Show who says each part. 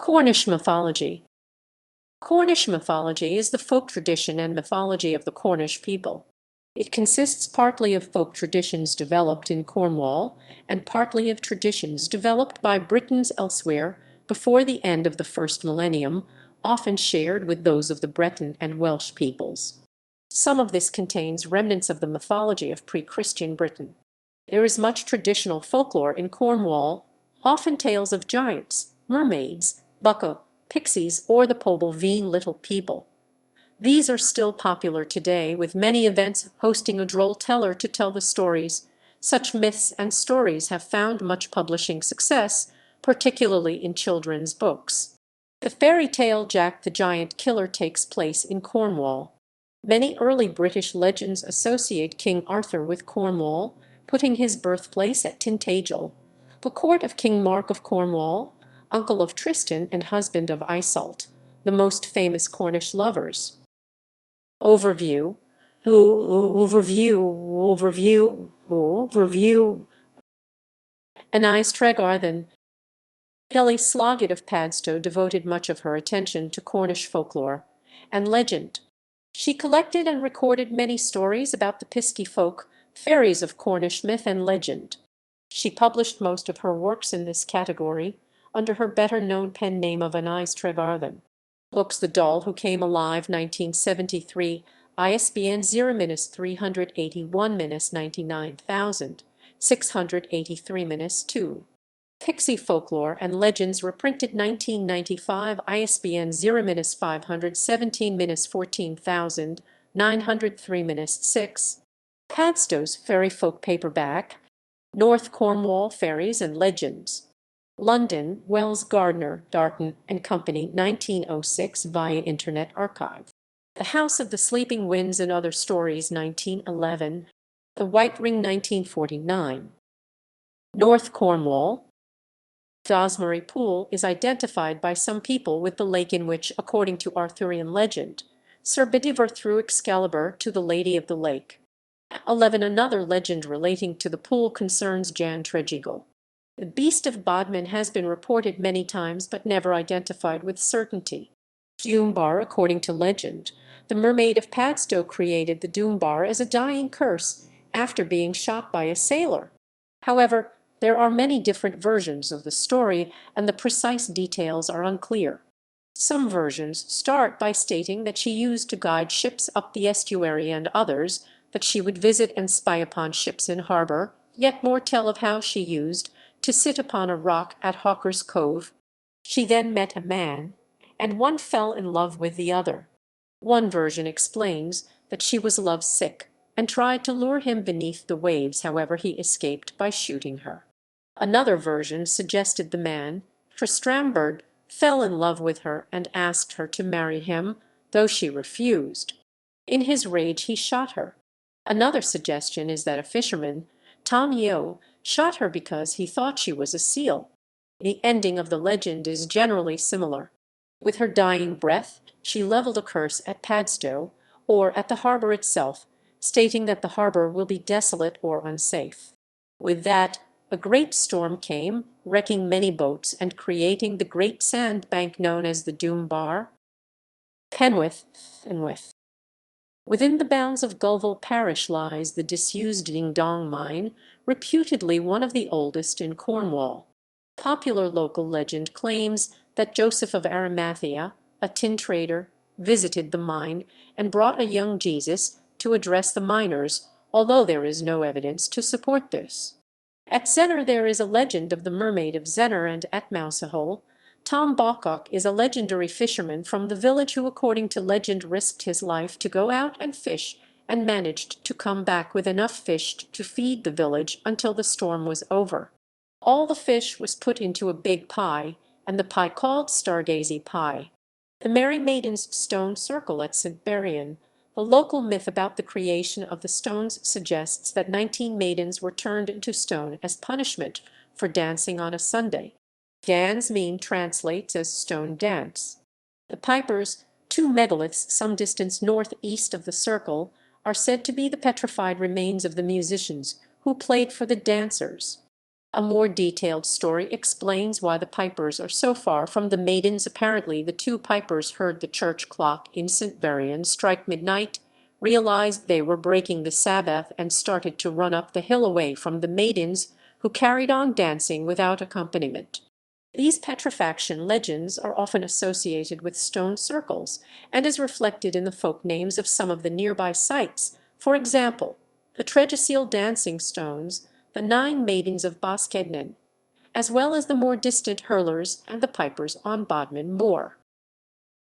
Speaker 1: Cornish mythology. Cornish mythology is the folk tradition and mythology of the Cornish people. It consists partly of folk traditions developed in Cornwall and partly of traditions developed by Britons elsewhere before the end of the first millennium, often shared with those of the Breton and Welsh peoples. Some of this contains remnants of the mythology of pre-Christian Britain. There is much traditional folklore in Cornwall, often tales of giants, mermaids, Bucca, pixies, or the pobel vean little people. These are still popular today, with many events hosting a droll teller to tell the stories. Such myths and stories have found much publishing success, particularly in children's books. The fairy tale Jack the Giant Killer takes place in Cornwall. Many early British legends associate King Arthur with Cornwall, putting his birthplace at Tintagel, the court of King Mark of Cornwall, uncle of Tristan and husband of Iseult, the most famous Cornish lovers. Overview. Overview. Enys Tregarthen. Kelly Sloggett of Padstow devoted much of her attention to Cornish folklore and legend. She collected and recorded many stories about the Pisky folk, fairies of Cornish myth and legend. She published most of her works in this category under her better-known pen name of Enys Tregarthen. Books The Doll Who Came Alive 1973, ISBN 0-381-99683-2. Pixie Folklore and Legends reprinted 1995, ISBN 0-517-14903-6. Padstow's Fairy Folk Paperback. North Cornwall Fairies and Legends. London, Wells Gardner, Darton and Company, 1906, via Internet Archive. The House of the Sleeping Winds and Other Stories, 1911. The White Ring, 1949. North Cornwall. Dosmary Pool is identified by some people with the lake in which, according to Arthurian legend, Sir Bedivere threw Excalibur to the Lady of the Lake. 11. Another legend relating to the pool concerns Jan Tregarthen. The beast of Bodmin has been reported many times but never identified with certainty. Doombar. According to legend, the mermaid of Padstow created the Doombar as a dying curse after being shot by a sailor. However, there are many different versions of the story, and the precise details are unclear. Some versions start by stating that she used to guide ships up the estuary, and others that she would visit and spy upon ships in harbor, yet more tell of how she used to sit upon a rock at Hawker's Cove. She then met a man, and one fell in love with the other. One version explains that she was lovesick and tried to lure him beneath the waves, however he escaped by shooting her. Another version suggested the man, Tristan, fell in love with her and asked her to marry him, though she refused. In his rage he shot her. Another suggestion is that a fisherman, Tom Yeo, shot her because he thought she was a seal. The ending of the legend is generally similar. With her dying breath, she leveled a curse at Padstow, or at the harbor itself, stating that the harbor will be desolate or unsafe. With that, a great storm came, wrecking many boats and creating the great sand bank known as the Doom Bar. Penwith. Within the bounds of Gulville parish lies the disused Ding Dong mine, reputedly one of the oldest in Cornwall. Popular local legend claims that Joseph of Arimathea, a tin trader, visited the mine and brought a young Jesus to address the miners, although there is no evidence to support this. At Zennor there is a legend of the mermaid of Zennor, and at Mousehole, Tom Bawcock is a legendary fisherman from the village who, according to legend, risked his life to go out and fish and managed to come back with enough fish to feed the village until the storm was over. All the fish was put into a big pie, and the pie called Stargazy Pie. The Merry Maidens' Stone Circle at St. Berrien. The local myth about the creation of the stones suggests that 19 maidens were turned into stone as punishment for dancing on a Sunday. Dan's mean translates as stone dance. The pipers, 2 megaliths some distance northeast of the circle, are said to be the petrified remains of the musicians who played for the dancers. A more detailed story explains why the pipers are so far from the maidens. Apparently, the two pipers heard the church clock in St. Verian strike midnight, realized they were breaking the Sabbath, and started to run up the hill away from the maidens, who carried on dancing without accompaniment. These petrifaction legends are often associated with stone circles, and is reflected in the folk names of some of the nearby sites. For example, the Tregesiel dancing stones, the Nine Maidens of Boskednen, as well as the more distant hurlers and the pipers on Bodmin Moor.